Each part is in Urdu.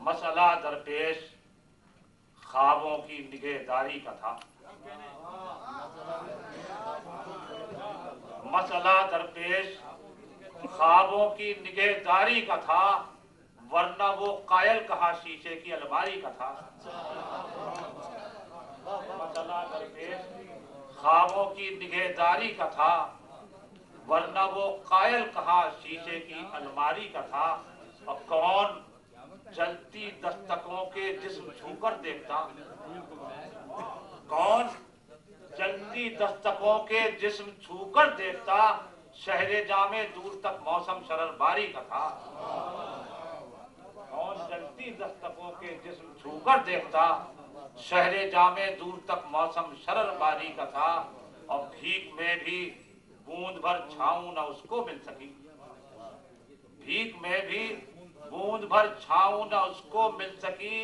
مسئلہ درپیش خوابوں کی نگہداری کا تھا، مسئلہ درپیش خوابوں کی نگہداری کا تھا، ورنہ وہ قائل کہا شیشے کی الماری کا تھا۔ مسئلہ درپیش خوابوں کی نگہداری کا تھا، ورنہ وہ قائل کہا شیشے کی الماری کا تھا۔ اور کون جلتی دستکوں کے جسم چھو کر دیکھتا، کون جلتی دستکوں کے جسم چھو کر دیکھتا، شہر جامع دور تک موسم شرر باری کا تھا۔ کون جلتی دستکوں کے جسم چھو کر دیکھتا، شہر جامع دور تک موسم شرر باری کا تھا۔ اور بھیک میں بھی بوند بھر چھاؤں نہ اس کو مل سکی، بھیک میں بھی بوند بھر چھاؤں نہ اس کو مل سکی،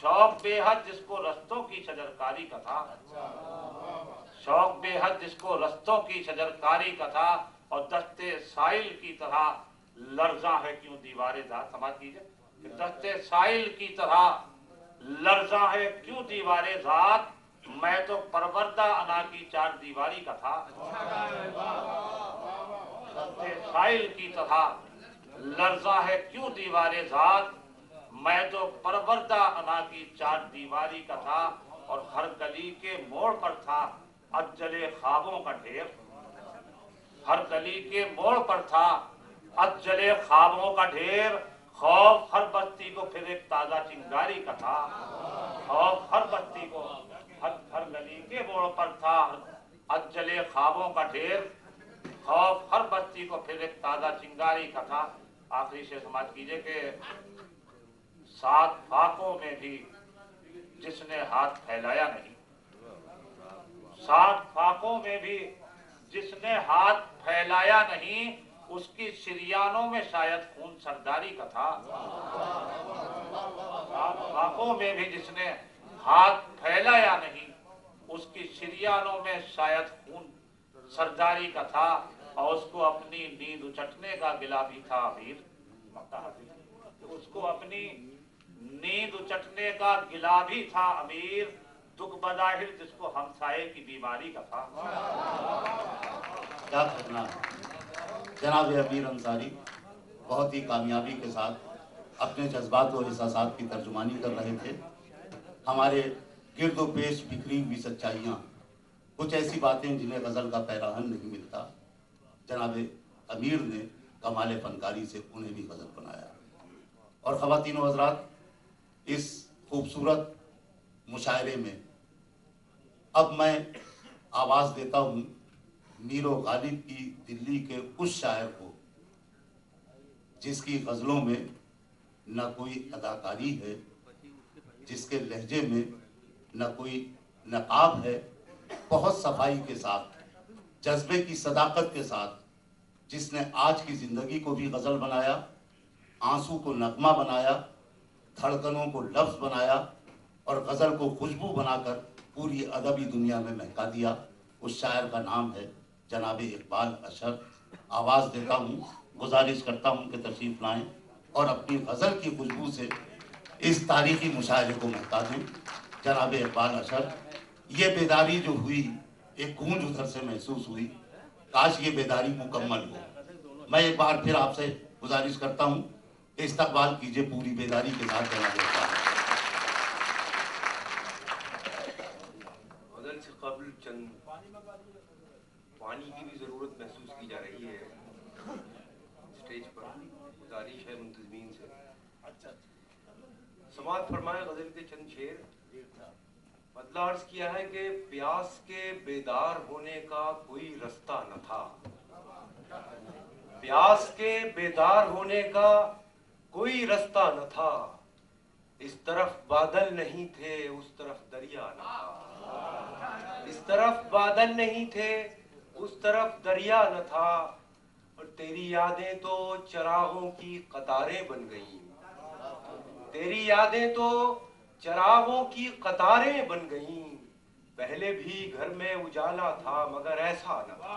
شوق بے حد جس کو رستوں کی شجرکاری کا تھا، شوق بے حد جس کو رستوں کی شجرکاری کا تھا۔ اور دستے سائل کی طرح لرزاں ہے کیوں دیوار ذات، سماعت کیجئے، دستے سائل کی طرح لرزاں ہے کیوں دیوار ذات، میں تو پروردہ انا کی چار دیواری کا تھا۔ دستے سائل کی طرح لرزاں ہے کیوں دیوار ذات، میں تو پروردہ انا کی چار دیواری کا تھا۔ اور ہر گلی کے موڑ پر تھا اجلے خوابوں کا ڈھیر، ہر گلی کے موڑ پر تھا اجلے خوابوں کا ڈھیر، خوف ہر بستی کو پھر ایک تازہ چنگاری کا تھا، خوف ہر بستی کو، ہر گلی کے موڑ پر تھا اجلے خوابوں کا ڈھیر، خوف ہر بستی کو پھر ایک تازہ چنگاری کا تھا۔ آخری شعر سماعت کیجئے کہ 7 فاقوں میں بھی جس نے ہاتھ پھیلایا نہیں، 7 فاقوں میں بھی جس نے ہاتھ پھیلایا نہیں، اس کی شریانوں میں شاید خون سرداری کا تھا۔ 7 فاقوں میں بھی جس نے ہاتھ پھیلایا نہیں، اس کی شریانوں میں شاید خون سرداری کا تھا۔ اور اس کو اپنی نیند اچٹنے کا گلہ بھی تھا امیر، اس کو اپنی نیند اچٹنے کا گلہ بھی تھا امیر، دکھ بظاہر جس کو ہمسائے کی بیماری کا تھا۔ کیا کرنا ہے جناب امیر انصاری بہت ہی کامیابی کے ساتھ اپنے جذبات و احساسات کی ترجمانی کر رہے تھے۔ ہمارے گرد و پیش بکھری ہوئی سچائیاں، کچھ ایسی باتیں جنہیں غزل کا پیراہن نہیں ملتا، جناب امیر نے کمال فنکاری سے انہیں بھی غزل بنایا۔ اور خواتین و حضرات، اس خوبصورت مشاعرے میں اب میں آواز دیتا ہوں میر و غالب کی دلی کے اس شاعر کو جس کی غزلوں میں نہ کوئی اداکاری ہے، جس کے لہجے میں نہ کوئی نقاب ہے، بہت صفائی کے ساتھ، جذبے کی صداقت کے ساتھ، جس نے آج کی زندگی کو بھی غزل بنایا، آنسو کو نغمہ بنایا، دھڑکنوں کو لفظ بنایا، اور غزل کو خوشبو بنا کر پوری ادبی دنیا میں مہکا دیا۔ اس شاعر کا نام ہے جناب اقبال اشر۔ آواز دیتا ہوں، گزارش کرتا ہوں کہ تشریف لائیں اور اپنی غزل کی خوشبو سے اس تاریخی مشاعرے کو مہکا دیں۔ جناب اقبال اشر، یہ بیداری جو ہوئی، ایک گونج ادھر سے محسوس ہوئی، کاش یہ بیداری مکمل ہو۔ میں ایک بار پھر آپ سے گزارش کرتا ہوں کہ استقبال کیجئے پوری بیداری کے ساتھ جناب اقبال۔ غزل سے قبل چند پانی کی بھی ضرورت محسوس کی جا رہی ہے اسٹیج پر، گزارش ہے منتظمین سے سماعت فرمائے غزل کے چند شعر۔ مطلع عرض کیا ہے کہ پیاس کے بیدار ہونے کا کوئی رستہ نہ تھا، پیاس کے بیدار ہونے کا کوئی رستہ نہ تھا، اس طرف بادل نہیں تھے اس طرف دریا نہ تھا، اس طرف بادل نہیں تھے اس طرف دریا نہ تھا، اور تیری یادیں تو چراغوں کی قطاریں بن گئیں، تیری یادیں تو چراغوں کی قطاریں بن گئیں، پہلے بھی گھر میں اجالا تھا مگر ایسا نہ تھا،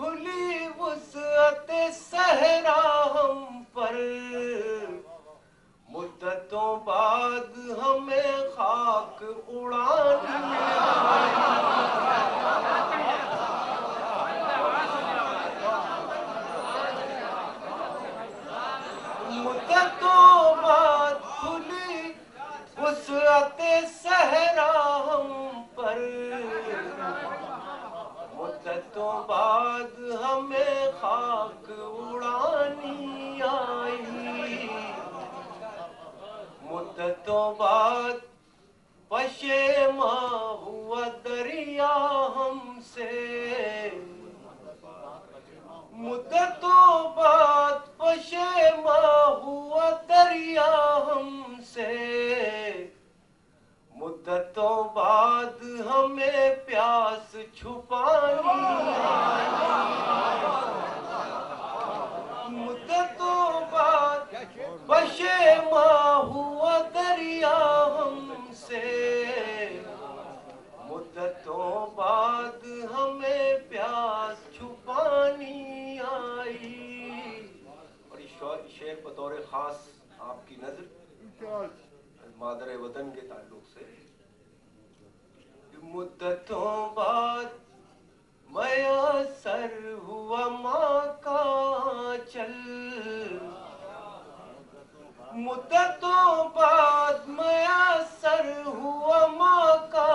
کھلی وسعت صحرا ہم پر، مدتوں بعد ہمیں خاک اڑانی مدتوں بعد کھلی وسعت صحرا ہم پر، مدتوں بعد ہمیں خاک اڑانی آئی، مدتوں بعد پشیماں ہوا دریا ہم سے، مدتوں بعد پشیماں ہوا دریا ہم سے، مدتوں بعد ہمیں پیاس چھپانی مدتوں بعد پشیماں ہوا دریا ہم سے، مدتوں بعد ہمیں پیاس چھپانی آئی۔ اور یہ شعر بطور خاص آپ کی نظر مادر وطن کے تعلق سے، مدتوں بعد میسر ہوا ماں کا چل، مدتوں بعد میسر ہوا ماں کا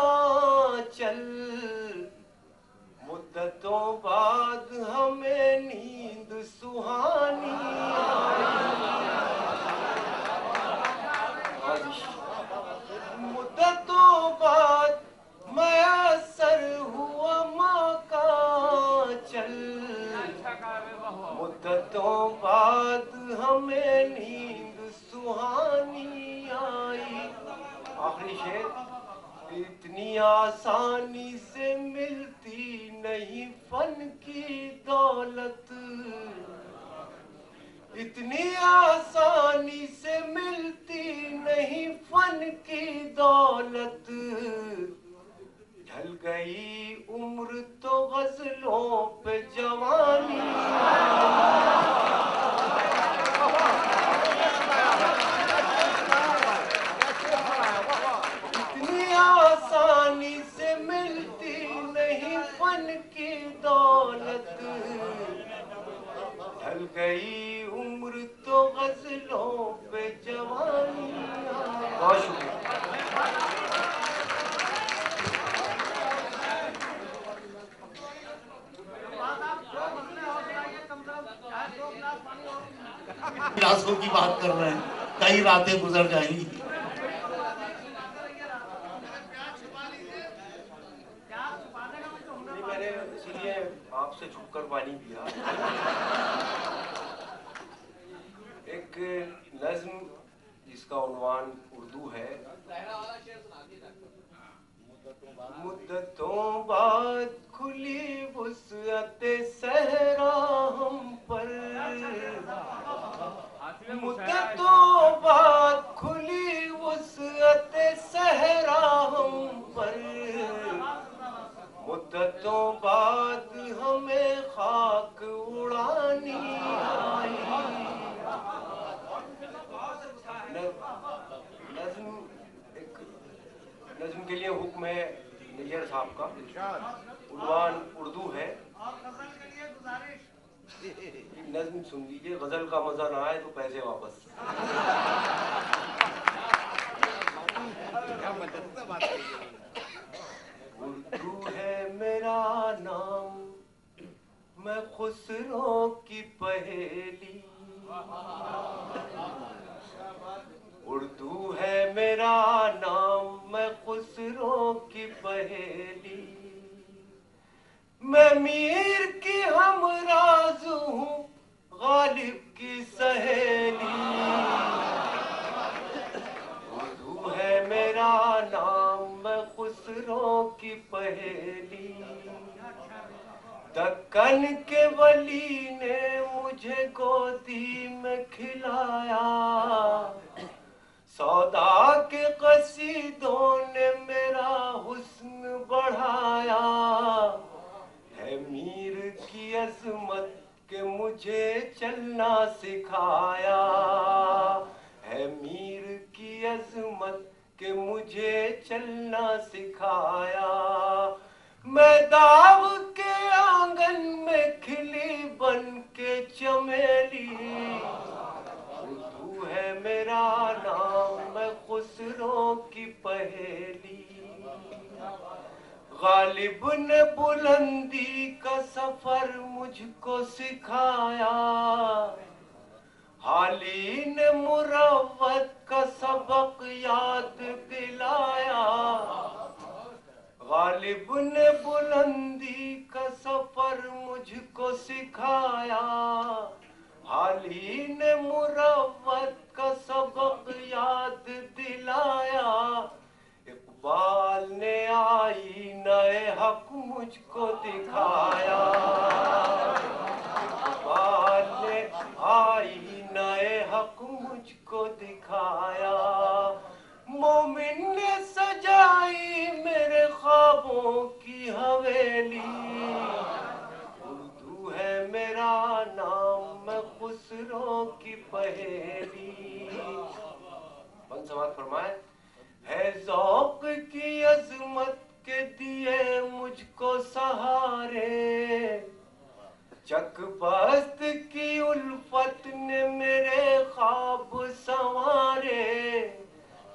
چل، مدتوں بعد ہمیں نیند سہانی آئی، مدتوں بعد میسر ہوا ماں کا چل، مدتوں بعد ہمیں نیند سہانی آئی۔ آخری شعر، اتنی آسانی سے ملتی نہیں فن کی دولت، اتنی آسانی سے ملتی نہیں فن کی دولت، ڈھل گئی عمر تو غزلوں پہ جوانی اتنی آسانی سے ملتی نہیں فن کی دولت، ڈھل گئی عمر تو غزلوں پہ جوانی۔ بہت شکریہ۔ راسوں کی بات کر رہے ہیں، کئی راتیں گزر جائیں گی۔ میں نے اسی لیے آپ سے چھپ کر پانی پیا۔ ایک نظم جس کا عنوان اردو ہے، مدتوں بعد کھلی وسعت صحرا ہم پر، مدتوں بعد کھلی وسعت صحرا ہم پر، مدتوں بعد ہمیں خاک اڑانی آئی۔ نظم کے لیے حکم ہے نیر صاحب کا، عنوان اردو ہے، نظم سن لیجیے، غزل کا مزہ نہ آئے تو پیسے واپس۔ اردو ہے میرا نام، میں خسرو کی پہیلی، اردو ہے میرا نام، میں خسرو کی پہیلی، میں میر کی ہمراز ہوں غالب کی سہیلی، اردو ہے میرا نام، میں خسرو کی پہیلی، دکن کے ولی نے مجھے گودی میں کھلایا، سودا کے قصیدوں نے میرا حسن بڑھایا، ہے میر کی عظمت کہ مجھے چلنا سکھایا، ہے میر کی عظمت کہ مجھے چلنا سکھایا، میں داغ کے آنگن میں کھلی بن کے چمیلی، اردو ہے میرا نام میں خسرو کی پہیلی، غالب نے بلندی کا سفر مجھ کو سکھایا، حالی نے مروت کا سبق یاد دلایا، غالب نے بلندی کا سفر مجھ کو سکھایا، حالی نے مروت کا سبق یاد دلایا، اقبال نے آئینہ حق مجھ کو دکھایا، اقبال نے آئینہ حق مجھ کو دکھایا، مومن نے سجائی میرے خوابوں کی حویلی، اردو ہے میرا نام میں خسرو کی پہیلی، بند سماعت فرمائے، ہے ذوق کی عظمت کے دیے مجھ کو سہارے، چک بست کی الفت نے میرے خواب سنوارے،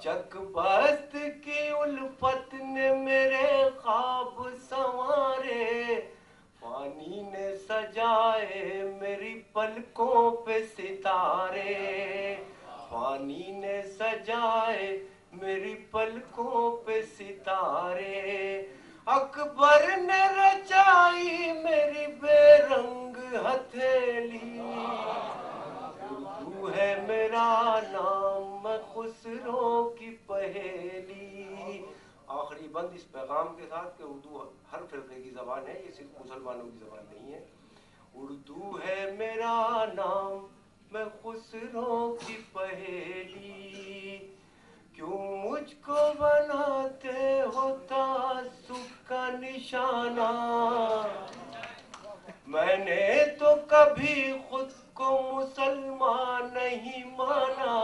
چک بست کی الفت نے میرے خواب سنوارے، فانی نے سجائے میری پلکوں پہ ستارے، فانی نے سجائے میری پلکوں پہ ستارے، اکبر نے رچائی میری بے رنگ ہتھیلی، اردو ہے میرا نام میں خسرو کی پہیلی، آخری بند اس پیغام کے ساتھ کہ اردو ہر فرقے کی زبان ہے، یہ صرف مسلمانوں کی زبان نہیں ہے، اردو ہے میرا نام میں خسرو کی پہیلی، کیوں مجھ کو بناتے ہو تعصب کا نشانہ، میں نے تو کبھی خود کو مسلمان نہیں مانا،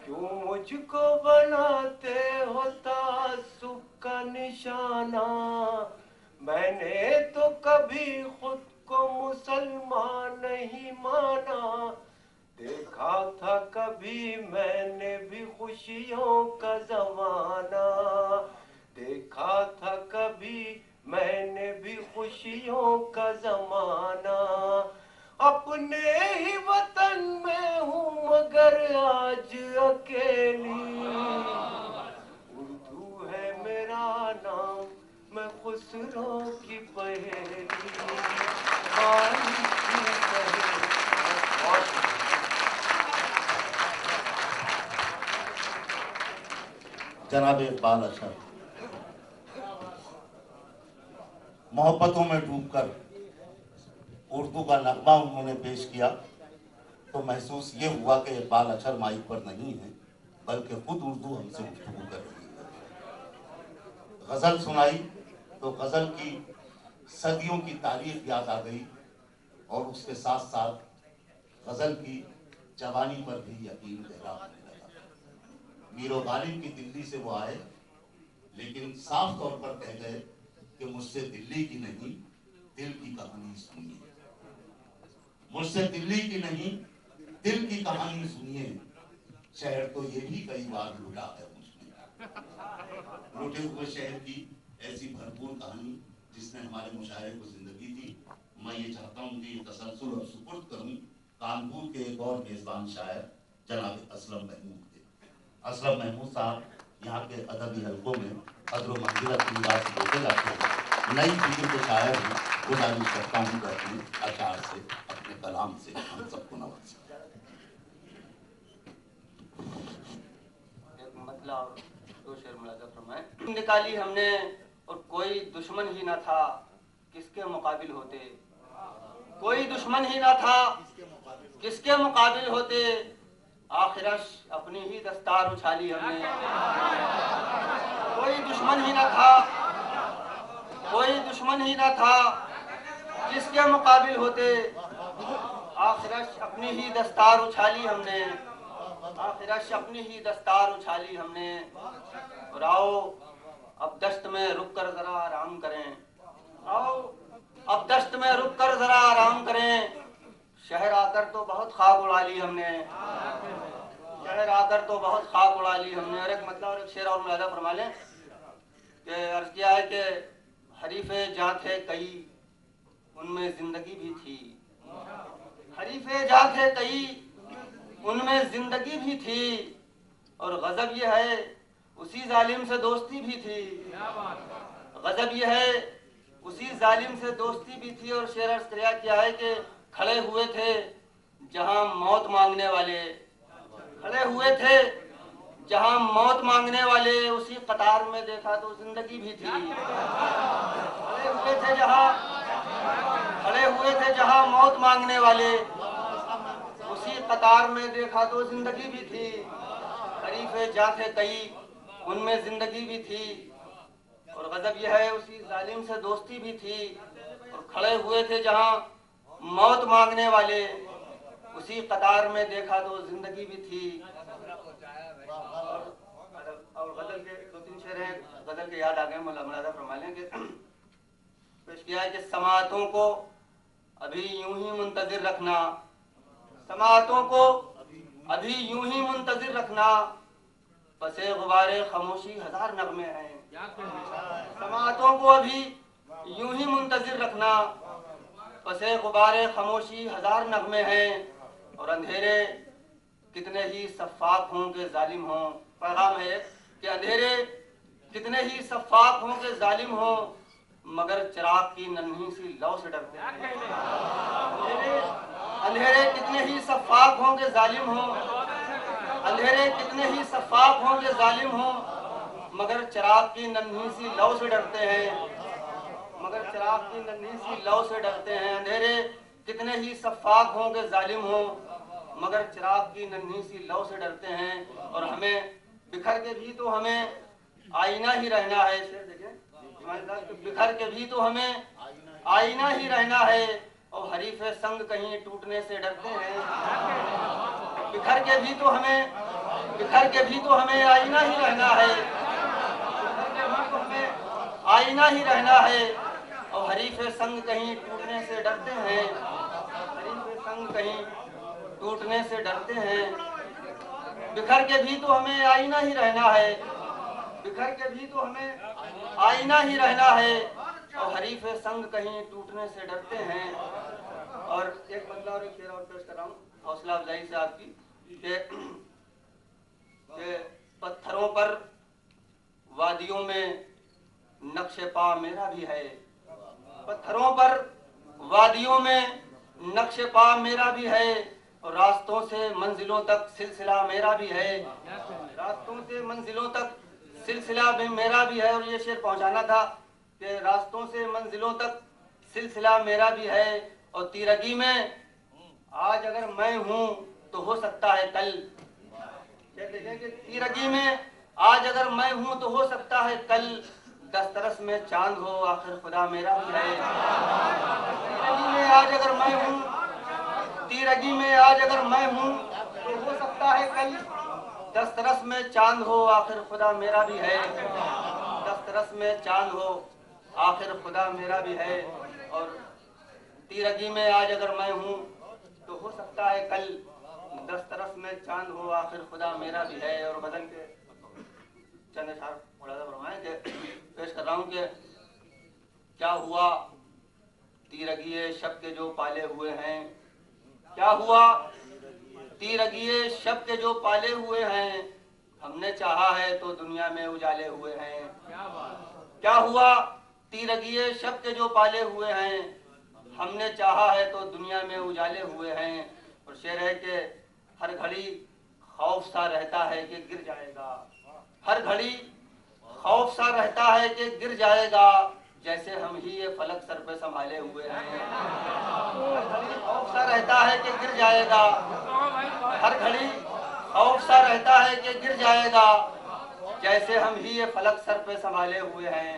کیوں مجھ کو بناتے ہو تعصب کا نشانہ، میں نے تو کبھی خود کو مسلمان نہیں مانا، دیکھا تھا کبھی میں نے بھی خوشیوں کا زمانہ، دیکھا تھا کبھی میں نے بھی خوشیوں کا زمانہ، اپنے ہی وطن میں ہوں مگر آج اکیلی، اردو ہے میرا نام میں خسرو کی پہیلی، جناب اقبال اچھا محبتوں میں ڈوب کر اردو کا نغمہ انہوں نے پیش کیا تو محسوس یہ ہوا کہ اقبال اچھر مائک پر نہیں ہے بلکہ خود اردو ہم سے گفتگو کر رہی ہے، غزل سنائی تو غزل کی صدیوں کی تاریخ یاد آ گئی اور اس کے ساتھ ساتھ غزل کی جوانی پر بھی یقین گہرا ہونے لگا، میر و غالب کی دلی سے وہ آئے لیکن صاف طور پر کہہ گئے کہ مجھ سے دلی کی نہیں دل کی کہانی سنیے، مجھ سے دلی کی نہیں دل کی کہانی سنیے، شہر تو یہ بھی کئی بار لوٹا ہے مجھ نے، لوٹے ہوئے شہر کی ایسی بھرپور کہانی جس نے ہمارے مشاعرے کو زندگی دی، میں یہ چاہتا ہوں کہ تسلسل اور سپرد کروں کانپور کے ایک اور میزبان شاعر جناب اسلم محمود کے۔ اسلم محمود صاحب یہاں کے ادبی حلقوں میں قدر و منزلت کی بات دیتے جاتے ہیں، نئی پیڑھی کے شاعر ہیں، گزارش کرتا ہوں کہ اپنے اشعار سے اپنے کلام سے ہم سب کو نوازیں۔ ایک مطلع اور دو شعر ملاحظہ فرمائیں۔ نکالی ہم نے اور کوئی دشمن ہی نہ تھا کس کے مقابل ہوتے، کوئی دشمن ہی نہ تھا کس کے مقابل ہوتے، آخرش اپنی ہی دستار اچھالی ہم نے، کوئی دشمن ہی نہ تھا کوئی دشمن ہی نہ تھا کس کے مقابل ہوتے؟ آخرش اپنی ہی دستار اچھالی ہم نے، آخرش اپنی ہی دستار اچھالی ہم نے، اور آؤ اب دشت میں رک کر ذرا آرام کریں، آؤ اب دشت میں رک کر ذرا آرام کریں، شہر آ کر تو بہت خاک اڑا لی ہم نے، شہر آ کر تو بہت خاک اڑا لی ہم نے۔ اور ایک مطلب اور ایک شعر اور ملاحظہ فرما لیں کہ عرض کیا ہے کہ حریف جاں تھے کئی ان میں زندگی بھی تھی، حریف جاں تھے کئی ان میں زندگی بھی تھی، اور غضب یہ ہے اسی ظالم سے دوستی بھی تھی، غضب یہ ہے اسی ظالم سے دوستی بھی تھی۔ اور شعر عرض کیا ہے کہ کھڑے ہوئے تھے جہاں موت مانگنے والے، کھڑے ہوئے تھے جہاں موت مانگنے والے، اسی قطار میں دیکھا تو زندگی بھی تھی، کھڑے ہوئے تھے جہاں، کھڑے ہوئے تھے جہاں موت مانگنے والے، اسی قطار میں دیکھا تو زندگی بھی تھی، حریف جاں تھے کئی ان میں زندگی بھی تھی، اور غضب یہ ہے اسی ظالم سے دوستی بھی تھی، اور کھڑے ہوئے تھے جہاں موت مانگنے والے، اسی قطار میں دیکھا تو زندگی بھی تھی۔ اور غزل کے دو تین شعر ہیں، غزل کے یاد آ گئے، ملاحظہ فرما لیں کہ پیش کیا ہے کہ سماعتوں کو ابھی یوں ہی منتظر رکھنا، سماعتوں کو ابھی یوں ہی منتظر رکھنا، پسے غبار خاموشی ہزار نغمے ہیں، سماعتوں کو ابھی یوں ہی منتظر رکھنا، پسے غبار خاموشی ہزار نغمے ہیں، اور اندھیرے کتنے ہی سفاک ہوں کہ ظالم ہوں، پیغام ہے کہ اندھیرے کتنے ہی سفاک ہوں کہ ظالم ہوں، مگر چراغ کی ننھی سی لو سے ڈرتے ہیں، اندھیرے کتنے ہی سفاک ہوں کہ ظالم ہوں، اندھیرے کتنے ہی سفاک ہوں کہ ظالم ہوں، مگر چراغ کی ننھی سی لو سے ڈرتے ہیں، مگر چراغ کی ننھی سی لو سے ڈرتے ہیں، اندھیرے کتنے ہی سفاک ہوں کہ ظالم ہوں، مگر چراغ کی ننھی سی لو سے ڈرتے ہیں، اور ہمیں بکھر کے بھی تو ہمیں آئینہ ہی رہنا ہے، شعر دیکھیں، بکھر کے بھی تو ہمیں آئینہ ہی رہنا ہے، اور حریف سنگ کہیں ٹوٹنے سے ڈرتے ہیں، بکھر کے بھی تو ہمیں، بکھر کے بھی تو ہمیں آئینہ ہی رہنا ہے، بکھر کے بھی تو ہمیں آئینہ ہی رہنا ہے، اور حریف سنگ کہیں ٹوٹنے سے ڈرتے ہیں، حریف سنگ کہیں ٹوٹنے سے ڈرتے ہیں، بکھر کے بھی تو ہمیں آئینہ ہی رہنا ہے، بکھر کے بھی تو ہمیں آئینہ ہی رہنا ہے، اور حریف سنگ کہیں ٹوٹنے سے ڈرتے ہیں۔ اور ایک بدلہ اور ایک شعر اور پیش کر رہا ہوں حوصلہ افزائی سے آپ کی کہ پتھروں پر وادیوں میں نقش پا میرا بھی ہے، پتھروں پر وادیوں میں نقش پا میرا بھی ہے، اور راستوں سے منزلوں تک سلسلہ میرا بھی ہے، راستوں سے منزلوں تک سلسلہ بھی میرا بھی ہے۔ اور یہ شعر پہنچانا تھا کہ راستوں سے منزلوں تک سلسلہ میرا بھی ہے، اور تیرگی میں آج اگر میں ہوں تو ہو سکتا ہے کل، کہتے ہیں کہ تیرگی میں آج اگر میں ہوں تو ہو سکتا ہے کل، دسترس میں چاند ہو آخر خدا میرا بھی ہے، تیرگی میں آج اگر میں ہوں، تیرگی میں آج اگر میں ہوں تو ہو سکتا ہے کل، دسترس میں چاند ہو آخر خدا میرا بھی ہے، دسترس میں چاند ہو آخر خدا میرا بھی ہے، اور تیرگی میں آج اگر میں ہوں تو ہو سکتا ہے کل، دسترس میں چاند ہو آخر خدا میرا بھی ہے۔ اور غزل کے چند اشعار ملاحظہ فرمائیں کہ پیش کر رہا ہوں کہ کیا ہوا تیرگی شب کے جو پالے ہوئے ہیں، کیا ہوا تیرگی شب کے جو پالے ہوئے ہیں، ہم نے چاہا ہے تو دنیا میں اجالے ہوئے ہیں، کیا ہوا تیرگی شب کے جو پالے ہوئے ہیں، ہم نے چاہا ہے تو دنیا میں اجالے ہوئے ہیں۔ اور شعر ہے کہ ہر گھڑی خوف سا رہتا ہے کہ گر جائے گا، ہر گھڑی خوف سا رہتا ہے کہ گر جائے گا، جیسے ہم ہی یہ فلک سر پہ سنبھالے ہوئے ہیں، ہر گھڑی خوف سا رہتا ہے کہ گر جائے گا، ہر گھڑی خوف سا رہتا ہے کہ گر جائے گا، جیسے ہم ہی یہ فلک سر پہ سنبھالے ہوئے ہیں،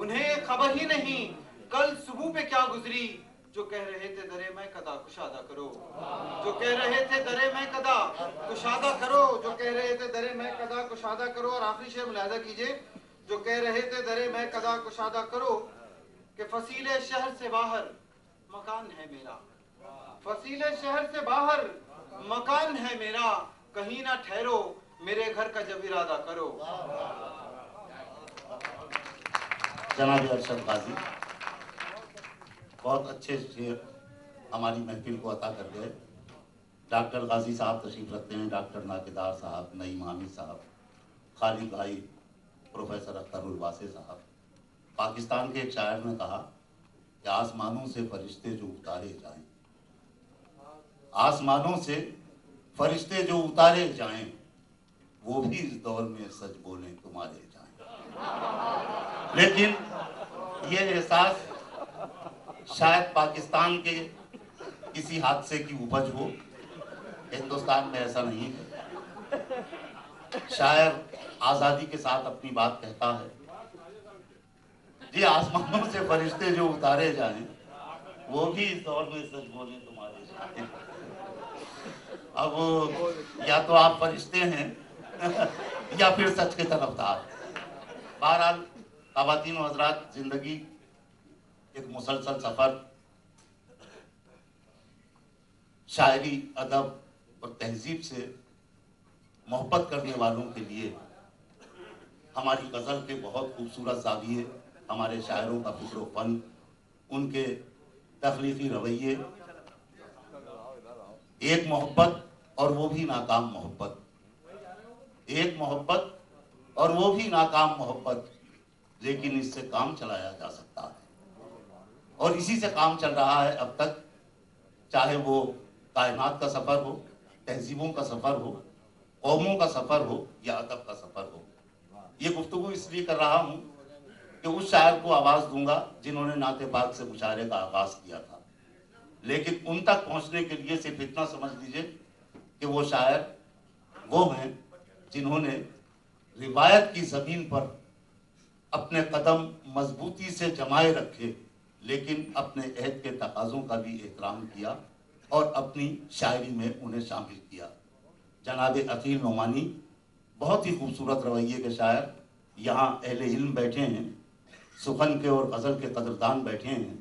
انہیں خبر ہی نہیں کل صبح پہ کیا گزری، جو کہہ رہے تھے درے میں قدا کشادہ کرو، جو کہہ رہے تھے درے میں قدا کشادہ کرو، جو کہہ رہے تھے درے میں قدا کشادہ کرو۔ اور آخری شعر ملاحظہ کیجئے، جو کہہ رہے تھے درے میں قدا کشادہ کرو، کہ فصیل شہر سے باہر مکان ہے میرا، فصیل شہر سے باہر مکان ہے میرا، کہیں نہ ٹھہرو میرے گھر کا جب ارادہ کرو۔ جناب ارشد غازی بہت اچھے شعر ہماری محفل کو عطا کر گئے۔ ڈاکٹر غازی صاحب تشریف رکھتے ہیں، ڈاکٹر ناقدار صاحب، نعیم حامد صاحب، خالد بھائی، پروفیسر اختر الواسع صاحب۔ پاکستان کے ایک شاعر نے کہا کہ آسمانوں سے فرشتے جو اتارے جائیں، آسمانوں سے فرشتے جو اتارے جائیں، وہ بھی اس دور میں سچ بولیں تمہارے جائیں۔ لیکن یہ احساس شاید پاکستان کے کسی حادثے کی اپج ہو، ہندوستان میں ایسا نہیں ہے۔ شاعر آزادی کے ساتھ اپنی بات کہتا ہے، جی آسمانوں سے فرشتے جو اتارے جائیں، وہ بھی اس دور میں سچ بولیں تمہارے جائیں۔ اب یا تو آپ فرشتے ہیں یا پھر سچ کے طرفدار۔ بہرحال خواتین و حضرات، زندگی ایک مسلسل سفر، شاعری، ادب اور تہذیب سے محبت کرنے والوں کے لیے ہماری غزل کے بہت خوبصورت زاویے، ہمارے شاعروں کا فکر و فن، ان کے تخلیقی رویے، ایک محبت اور وہ بھی ناکام محبت، ایک محبت اور وہ بھی ناکام محبت، لیکن اس سے کام چلایا جا سکتا ہے اور اسی سے کام چل رہا ہے اب تک، چاہے وہ کائنات کا سفر ہو، تہذیبوں کا سفر ہو، قوموں کا سفر ہو یا ادب کا سفر ہو۔ یہ گفتگو اس لیے کر رہا ہوں کہ اس شاعر کو آواز دوں گا جنہوں نے نعت پاک سے مشاعرے کا آغاز کیا تھا، لیکن ان تک پہنچنے کے لیے صرف اتنا سمجھ لیجئے کہ وہ شاعر وہ ہیں جنہوں نے روایت کی زمین پر اپنے قدم مضبوطی سے جمائے رکھے، لیکن اپنے عہد کے تقاضوں کا بھی احترام کیا اور اپنی شاعری میں انہیں شامل کیا۔ جناب عقیل نعمانی بہت ہی خوبصورت رویے کے شاعر، یہاں اہل علم بیٹھے ہیں، سخن کے اور غزل کے قدردان بیٹھے ہیں،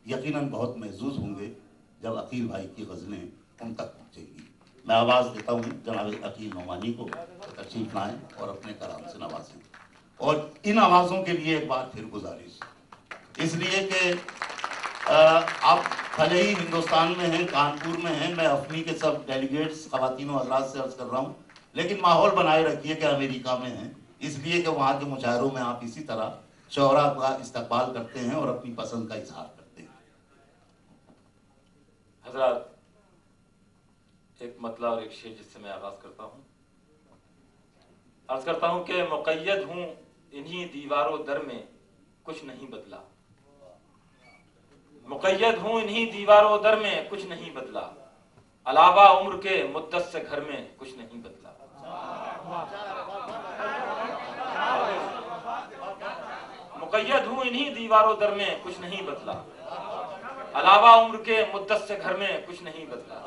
یقیناً بہت محظوظ ہوں گے جب عقیل بھائی کی غزلیں ان تک پہنچیں گی۔ میں آواز دیتا ہوں جناب عقیل نعمانی کو کہ تشریف لائیں اور اپنے کلام سے نوازیں۔ اور ان آوازوں کے لیے ایک بار پھر گزارش، اس لیے کہ آپ بھلے ہی ہندوستان میں ہیں، کانپور میں ہیں، میں اپنی کے سب ڈیلیگیٹس خواتین و حضرات سے عرض کر رہا ہوں، لیکن ماحول بنائے رکھیے کہ امریکہ میں ہیں، اس لیے کہ وہاں کے مشاعروں میں آپ اسی طرح شعراء کا استقبال کرتے ہیں اور اپنی پسند کا اظہار کرتے ہیں۔ حضرات، ایک مطلع اور ایک شعر جس سے میں آغاز کرتا ہوں، عرض کرتا ہوں کہ مقید ہوں انہی دیوار و در میں کچھ نہیں بدلا، مقید ہوں انہی دیوار و در میں کچھ نہیں بدلا، علاوہ عمر کے مدت سے گھر میں کچھ نہیں بدلا۔ مقید ہوں انہی دیوار و در میں کچھ نہیں بدلا، علاوہ عمر کے مدت سے گھر میں کچھ نہیں بدلا،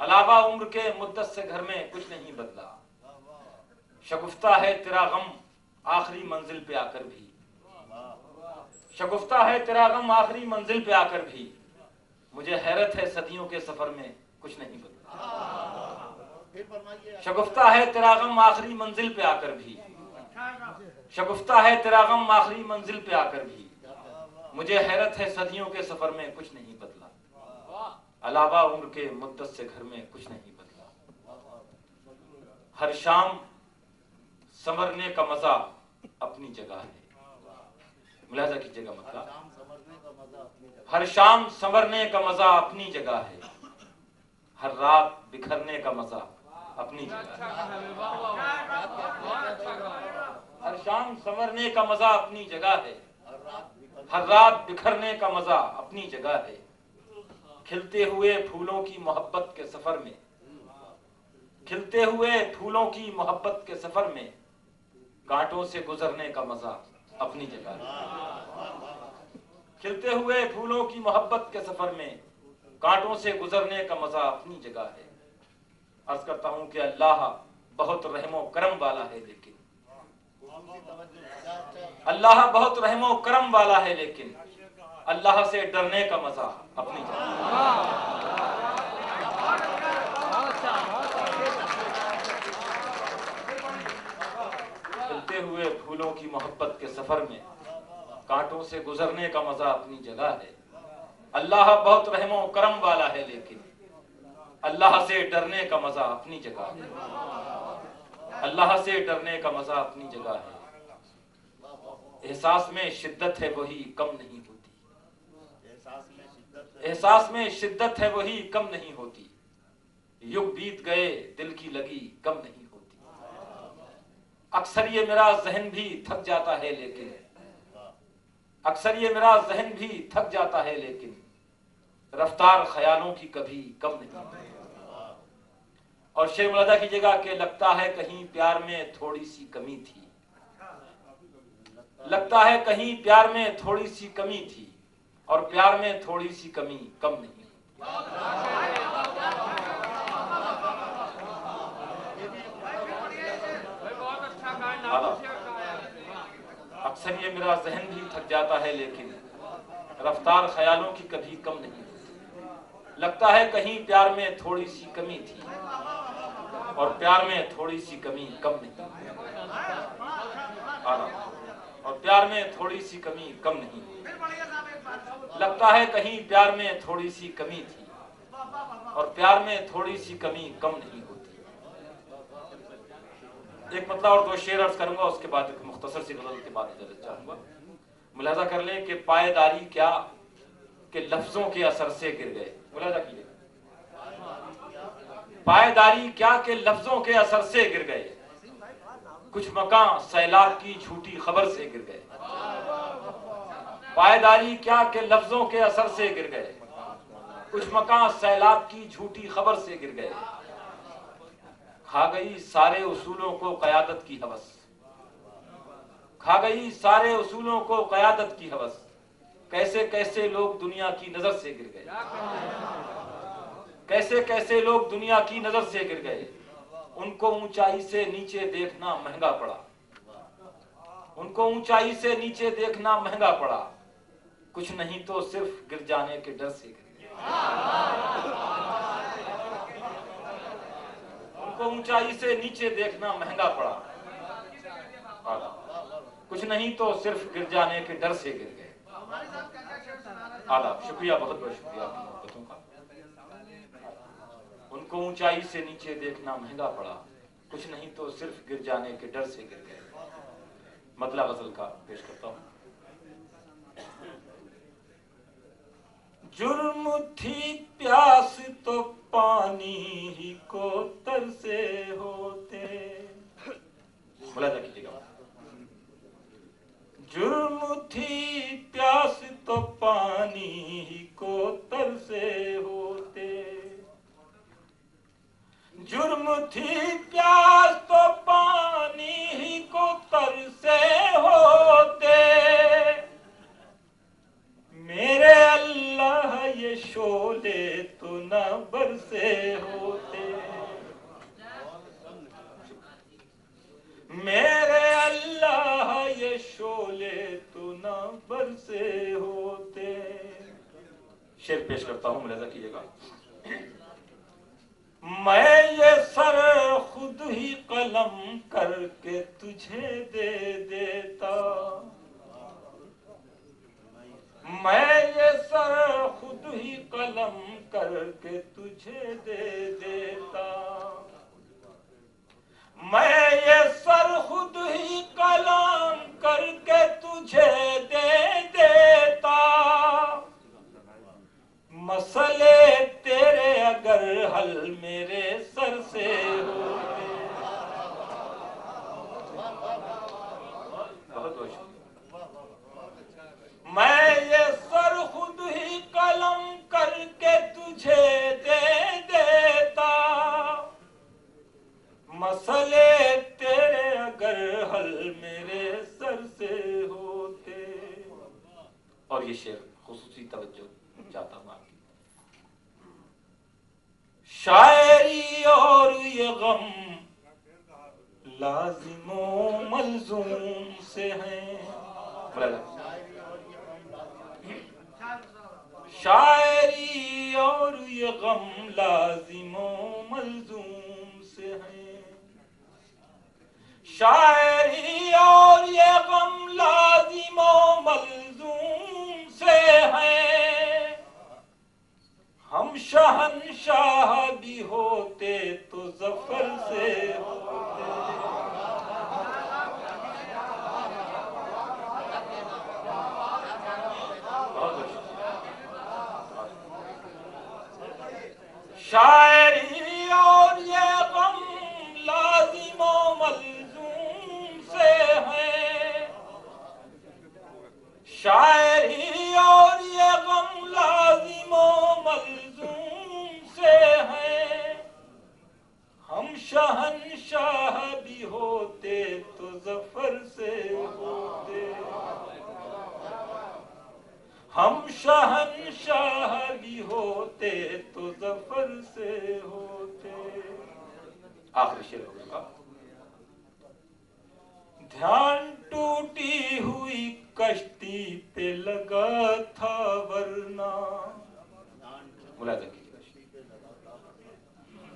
علاوہ عمر کے مدت سے گھر میں کچھ نہیں بدلا۔ شگفتہ ہے تیرا غم آخری منزل پہ آ کر بھی، شگفتہ ہے تیرا غم آخری منزل پہ آ کر بھی، مجھے حیرت ہے صدیوں کے سفر میں کچھ نہیں بدلا۔ شگفتہ ہے تیرا غم آخری منزل پہ آ کر بھی، شگفتہ ہے تیرا غم آخری منزل پہ آ کر بھی، مجھے حیرت ہے صدیوں کے سفر میں کچھ نہیں بدلا، علاوہ عمر کے مدت سے گھر میں کچھ نہیں بدلا۔ ہر شام سنورنے کا مزہ اپنی جگہ ہے، ملاحظہ کیجئے گا مطلب، ہر شام سنورنے کا مزہ اپنی جگہ ہے، ہر رات بکھرنے کا مزہ اپنی جگہ ہے، ہر شام سنورنے کا مزہ اپنی جگہ ہے، ہر رات بکھرنے کا مزہ اپنی جگہ ہے، کھلتے ہوئے پھولوں کی محبت کے سفر میں، کھلتے ہوئے پھولوں کی محبت کے سفر میں کانٹوں سے گزرنے کا مزہ اپنی جگہ ہے۔ کھلتے ہوئے پھولوں کی محبت کے سفر میں کانٹوں سے گزرنے کا مزہ اپنی جگہ ہے۔ عرض کرتا ہوں کہ اللہ بہت رحم و کرم والا ہے، لیکن اللہ بہت رحم و کرم والا ہے، لیکن اللہ سے ڈرنے کا مزہ اپنی جگہ ہے۔ کھلتے ہوئے پھولوں کی محبت کے سفر میں کانٹوں سے گزرنے کا مزہ اپنی جگہ ہے۔ اللہ بہت رحم و کرم والا ہے، لیکن اللہ سے ڈرنے کا مزہ اپنی جگہ ہے۔ اللہ سے ڈرنے کا مزہ اپنی جگہ ہے۔ احساس میں شدت ہے وہی کم نہیں ہوتی، احساس میں شدت ہے وہی کم نہیں ہوتی، یگ بیت گئے دل کی لگی کم نہیں ہوتی۔ اکثر یہ میرا ذہن بھی تھک جاتا ہے، لیکن اکثر یہ میرا ذہن بھی تھک جاتا ہے، لیکن رفتار خیالوں کی کبھی کم نہیں ہوتی۔ اور شعر ملادہ کیجیے گا کہ لگتا ہے کہیں پیار میں تھوڑی سی کمی تھی، لگتا ہے کہیں پیار میں تھوڑی سی کمی تھی، اور پیار میں تھوڑی سی کمی کم نہیں ہوتی۔ اکثر یہ میرا ذہن بھی تھک جاتا ہے، لیکن رفتار خیالوں کی کبھی کم نہیں ہوتی۔ لگتا ہے کہیں پیار میں تھوڑی سی کمی تھی، اور پیار میں تھوڑی سی کمی کم نہیں ہوتی۔ اور پیار میں تھوڑی سی کمی کم نہیں ہوتی۔ لگتا ہے کہیں پیار میں تھوڑی سی کمی تھی، اور پیار میں تھوڑی سی کمی کم نہیں ہوتی۔ ایک مطلب اور دو شعر عرض کروں گا، اس کے بعد ایک مختصر سی غزل کے بعد اجازت چاہوں گا۔ ملاحظہ کر لیں کہ پائیداری کیا کہ لفظوں کے اثر سے گر گئے۔ ملاحظہ کیجیے، پائیداری کیا کہ لفظوں کے اثر سے گر گئے، کچھ مکان سیلاب کی جھوٹی خبر سے گر گئے۔ پائیداری کیا کہ لفظوں کے اثر سے گر گئے، کچھ مکان سیلاب کی جھوٹی خبر سے گر گئے۔ کھا گئی سارے اصولوں کو قیادت کی ہوس، کھا گئی سارے اصولوں کو قیادت کی ہوس، کیسے کیسے لوگ دنیا کی نظر سے گر گئے، کیسے کیسے لوگ دنیا کی نظر سے گر گئے۔ ان کو اونچائی سے نیچے دیکھنا مہنگا پڑا، ان کو اونچائی سے نیچے دیکھنا مہنگا پڑا، کچھ نہیں تو صرف گر جانے کے ڈر سے گر گئے۔ ان کو اونچائی سے نیچے دیکھنا مہنگا پڑا، کچھ نہیں تو صرف گر جانے کے ڈر سے گر گئے۔ آداب، شکریہ، بہت بہت شکریہ آپ کی محبتوں کا۔ ان کو اونچائی سے نیچے دیکھنا مہنگا پڑا، کچھ نہیں تو صرف گر جانے کے ڈر سے گر گئے۔ مطلع غزل کا پیش کرتا ہوں۔ جرم تھی پیاس تو پانی ہی کو ترسے ہوتے۔ ملاحظہ کیجیے گا، جرم تھی پیاس تو پانی ہی کو ترسے ہوتے، جرم تھی پیاس تو پانی ہی کو ترسے ہوتے، میرے اللہ یہ شعلے تو نہ برسے ہوتے، میرے اللہ یہ شعلے تو نہ برسے ہوتے۔ شعر پیش کرتا ہوں، ملاحظہ کیجیے گا۔ میں یہ سر خود ہی قلم کر کے تجھے دے دیتا، میں یہ سر خود ہی قلم کر کے تجھے دے دیتا، میں یہ سر خود ہی قلم کر کے تجھے دے دیتا، مسئلے تیرے اگر حل میرے سر سے ہوتے۔ بہت بہت شکریہ۔ میں یہ سر خود ہی قلم کر کے تجھے دے دیتا، مسئلے تیرے اگر حل میرے سر سے ہو اور یہ شعر خصوصی توجہ چاہتا ہوں آپ کی. شاعری اور یہ غم لازم و ملزوم سے ہیں. شاعری اور یہ غم لازم و ملزوم سے ہیں. شاعری اور یہ غم لازم و ملزوم سے ہیں. ہم شہنشاہ بھی ہوتے تو ظفر سے ہوتے. شاعری اور یہ غم لازم و ملزوم سے ہیں. شاعری اور یہ غم لازم و ملزوم سے ہیں. ہم شہنشاہ بھی ہوتے تو ظفر سے ہوتے. ہم شہنشاہ بھی ہوتے تو ظفر سے ہوتے. آخری شعر ہوگا. دھیان ٹوٹی ہوئی کشتی پہ لگا تھا ورنہ. ملاحظہ کیجیے.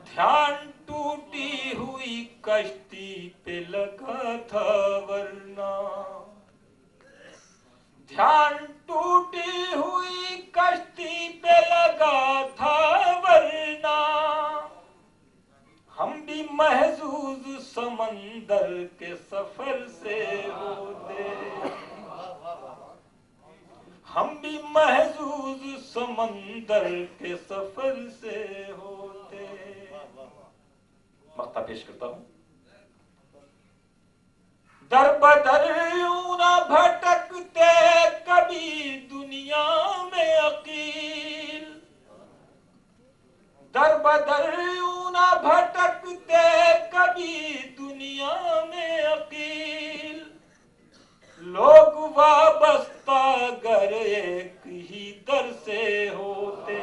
دھیان ٹوٹی ہوئی کشتی پہ لگا تھا ورنہ. دھیان ٹوٹی ہوئی کشتی پہ لگا تھا ورنہ. ہم بھی محظوظ سمندر کے سفر سے ہوتے. ہم بھی محظوظ سمندر کے سفر سے ہوتے. مقطع پیش کرتا ہوں. در بدر یوں نہ بھٹکتے کبھی دنیا میں عقیل. در بدر یوں نہ بھٹکتے کبھی دنیا میں عقیل. لوگ وابستہ گر ایک ہی در سے ہوتے.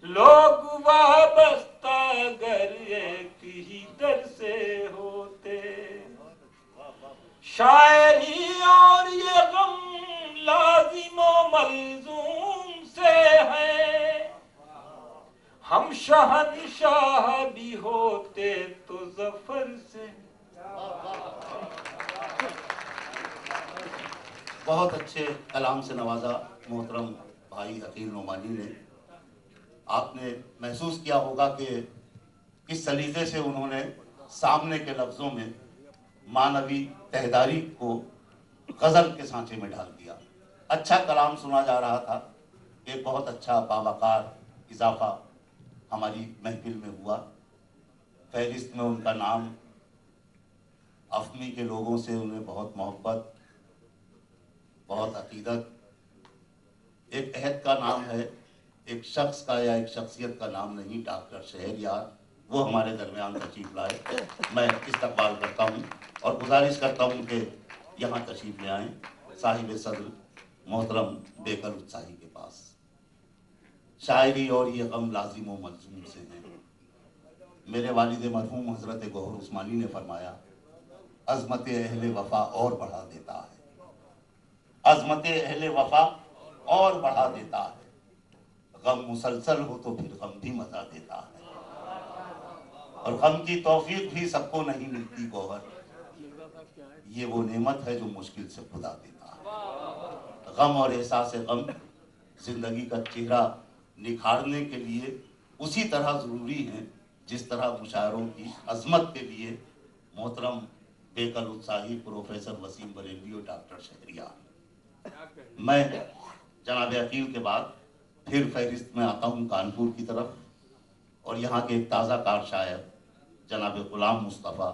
لوگ وابستہ گر ایک ہی در سے ہوتے. شاعری اور یہ غم لازم و ملزوم سے ہیں. ہم شہنشاہ بھی ہوتے تو ظفر سے. بہت اچھے کلام سے نوازا محترم بھائی عقیل نعمانی نے. آپ نے محسوس کیا ہوگا کہ کس سلیقے سے انہوں نے سامنے کے لفظوں میں معنوی تہداری کو غزل کے سانچے میں ڈال دیا. اچھا کلام سنا جا رہا تھا. ایک بہت اچھا باوقار اضافہ ہماری محفل میں ہوا. فہرست میں ان کا نام افمی کے لوگوں سے انہیں بہت محبت، بہت عقیدت. ایک عہد کا نام ہے، ایک شخص کا یا ایک شخصیت کا نام نہیں. ڈاکٹر شہریار وہ ہمارے درمیان تشریف لائے. میں استقبال کرتا ہوں اور گزارش کرتا ہوں کہ یہاں تشریف لے آئیں صاحب صدر محترم بیکل اتساہی کے پاس. شاعری اور یہ غم لازم و ملزوم سے ہیں. میرے والد مرحوم حضرت گوہر عثمانی نے فرمایا عظمت اہل وفا اور بڑھا دیتا ہے. عظمت اہل وفا اور بڑھا دیتا ہے. غم مسلسل ہو تو پھر غم بھی مزہ دیتا ہے. اور غم کی توفیق بھی سب کو نہیں ملتی گوہر. یہ وہ نعمت ہے جو مشکل سے خدا دیتا ہے. غم اور احساس غم زندگی کا چہرہ نکھارنے کے لیے اسی طرح ضروری ہیں جس طرح مشاعروں کی عظمت کے لیے محترم بیکل اتساہی پروفیسر وسیم بریلوی اور ڈاکٹر شہریار. میں جناب عقیل کے بعد پھر فہرست میں آتا ہوں کانپور کی طرف اور یہاں کے ایک تازہ کار شاعر جناب غلام مصطفیٰ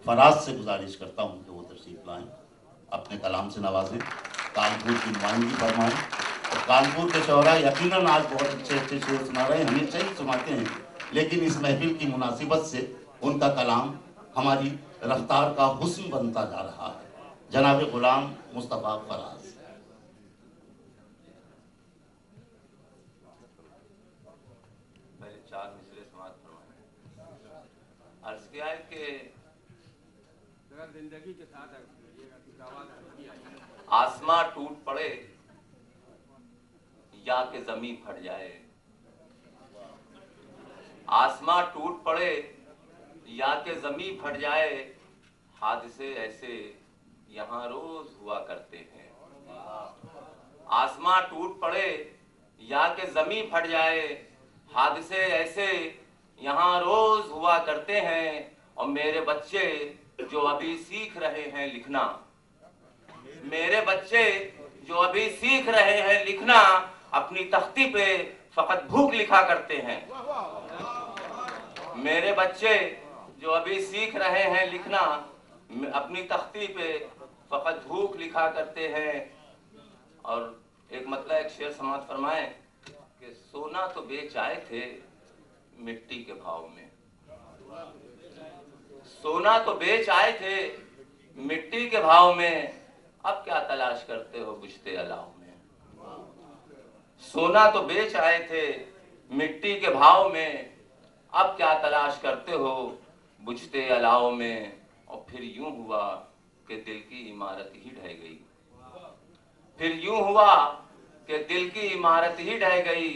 فراز سے گزارش کرتا ہوں کہ وہ تشریف لائیں، اپنے کلام سے نوازیں، کانپور کی نمائندگی فرمائیں. اور کانپور کے شعراء یقیناً آج بہت اچھے اچھے شعر سنا رہے ہیں، ہمیشہ ہی سناتے ہیں، لیکن اس محفل کی مناسبت سے ان کا کلام ہماری رفتار کا حسن بنتا جا رہا ہے. جناب غلام مصطفیٰ فراز. عرض کیا ہے کہ آسماں ٹوٹ پڑے یا کہ زمین پھٹ جائے، آسماں ٹوٹ پڑے یا کہ زمین پھٹ جائے، حادثے ایسے یہاں روز ہوا کرتے ہیں۔ آسماں ٹوٹ پڑے یا کہ زمین پھٹ جائے، حادثے ایسے یہاں روز ہوا کرتے ہیں۔ اور میرے بچے جو ابھی سیکھ رہے ہیں لکھنا، میرے بچے جو ابھی سیکھ رہے ہیں لکھنا، اپنی تختی پہ فقط بھوک لکھا کرتے ہیں۔ میرے بچے جو ابھی سیکھ رہے ہیں لکھنا، اپنی تختی پہ فقط بھوک لکھا کرتے ہیں۔ اور ایک مطلب ایک شعر سماعت فرمائیں کہ سونا تو بیچ آئے تھے مٹی کے بھاؤ میں، سونا تو بیچ آئے تھے مٹی کے بھاؤ میں، اب کیا تلاش کرتے ہو بجھتے الاؤ میں۔ سونا تو بیچ آئے تھے مٹی کے بھاؤ میں، اب کیا تلاش کرتے ہو بجھتے الاؤ میں۔ اور پھر یوں ہوا کہ دل کی عمارت ہی ڈھہ گئی، پھر یوں ہوا کہ دل کی عمارت ہی ڈھہ گئی،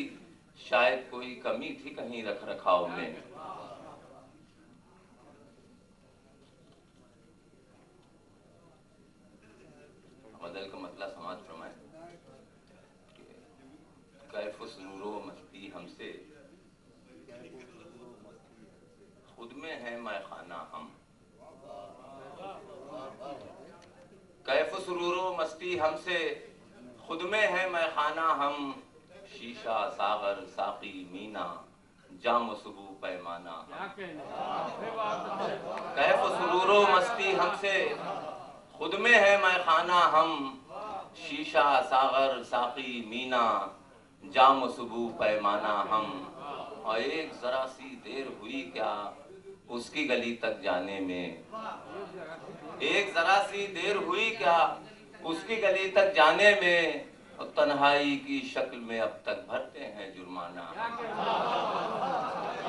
شاید کوئی کمی تھی کہیں رکھ رکھاؤ میں۔ بدل کا مطلب سماعت فرمائیں کہ کیف و سرور و مستی ہم سے، خود میں ہے میں خانہ ہم۔ کیف و سرور و مستی ہم سے، خود میں ہے میں خانہ ہم، شیشہ ساغر ساقی مینا، جام و سبو پیمانہ ہم۔ کیف و سرور و مستی ہم سے، خود میں ہے میں خانہ ہم، شیشہ ساغر ساقی مینا، جام و سبو پیمانہ ہم۔ اور ایک ذرا سی دیر ہوئی کیا اس کی گلی تک جانے میں، ایک ذرا سی دیر ہوئی کیا اس کی گلی تک جانے میں، اور تنہائی کی شکل میں اب تک بھرتے ہیں جرمانہ ہم۔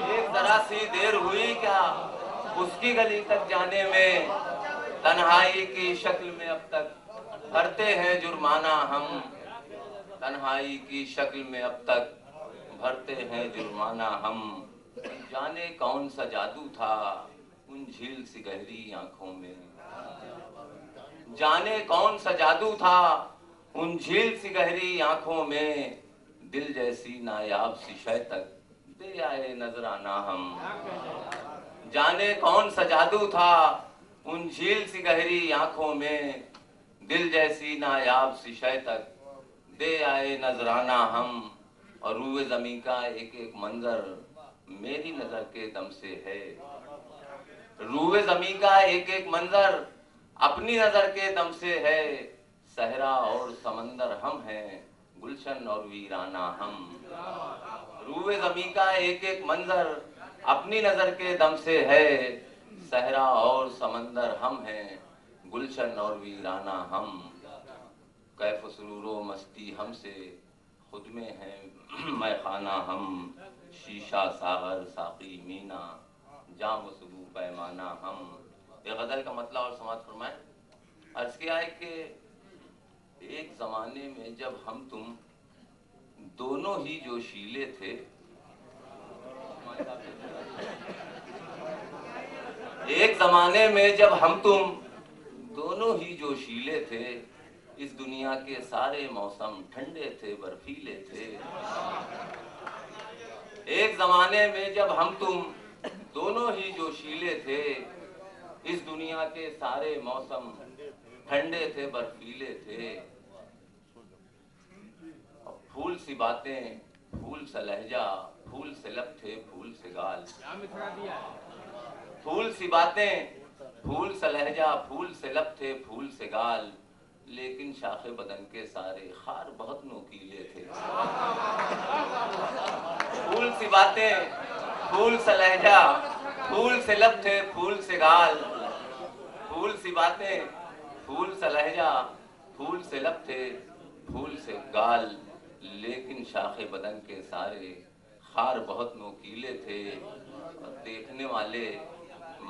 ایک ذرا سی دیر ہوئی کیا اس کی گلی تک جانے میں، تنہائی کی شکل میں اب تک بھرتے ہیں جرمانہ ہم، تنہائی کی شکل میں اب تک بھرتے ہیں جرمانہ ہم۔ جانے کون سا جادو تھا ان جھیل سی گہری آنکھوں میں، جانے کون سا جادو تھا ان جھیل سی گہری آنکھوں میں، دل جیسی نایاب سی شے تک دے آئے نذرانہ ہم۔ جانے کون سا جادو تھا ان جھیل سی گہری آنکھوں میں، دل جیسی نایاب سی شے تک دے آئے نذرانہ ہم۔ اور روئے زمین کا ایک ایک منظر میری نظر کے دم سے ہے، روئے زمین کا ایک ایک منظر اپنی نظر کے دم سے ہے، صحرا اور سمندر ہم ہیں گلشن اور ویرانہ ہم۔ روئے زمین کا ایک ایک منظر اپنی نظر کے دم سے ہے، صحرا اور سمندر ہم ہیں گلشن اور ویرانہ ہم۔ کیف و سرور و مستی ہم سے، خود میں ہے میں خانہ ہم، شیشہ ساغر ساقی مینا، جام و سبو پیمانہ ہم۔ یہ غزل کا مطلب اور سماعت فرمائیں۔ عرض کیا ہے کہ ایک زمانے میں جب ہم تم دونوں ہی جوشیلے تھے، ایک زمانے میں جب ہم تم دونوں ہی جوشیلے تھے، اس دنیا کے سارے موسم ٹھنڈے تھے برفیلے تھے۔ ایک زمانے میں جب ہم تم دونوں ہی جوشیلے تھے، اس دنیا کے سارے موسم ٹھنڈے تھے برفیلے تھے۔ پھول سی باتیں پھول سا لہجہ، پھول سے لب تھے پھول سے گال، پھول سی باتیں پھول سا لہجہ، پھول سے لب تھے پھول سے گال، لیکن شاخ بدن کے سارے خار بہت نوکیلے تھے۔ پھول سی باتیں پھول سا لہجہ، پھول سے لب تھے پھول سے گال، پھول سی باتیں پھول سا لہجہ، پھول سے لب تھے پھول سے گال، لیکن شاخ بدن کے سارے خار بہت نوکیلے تھے۔ اور دیکھنے والے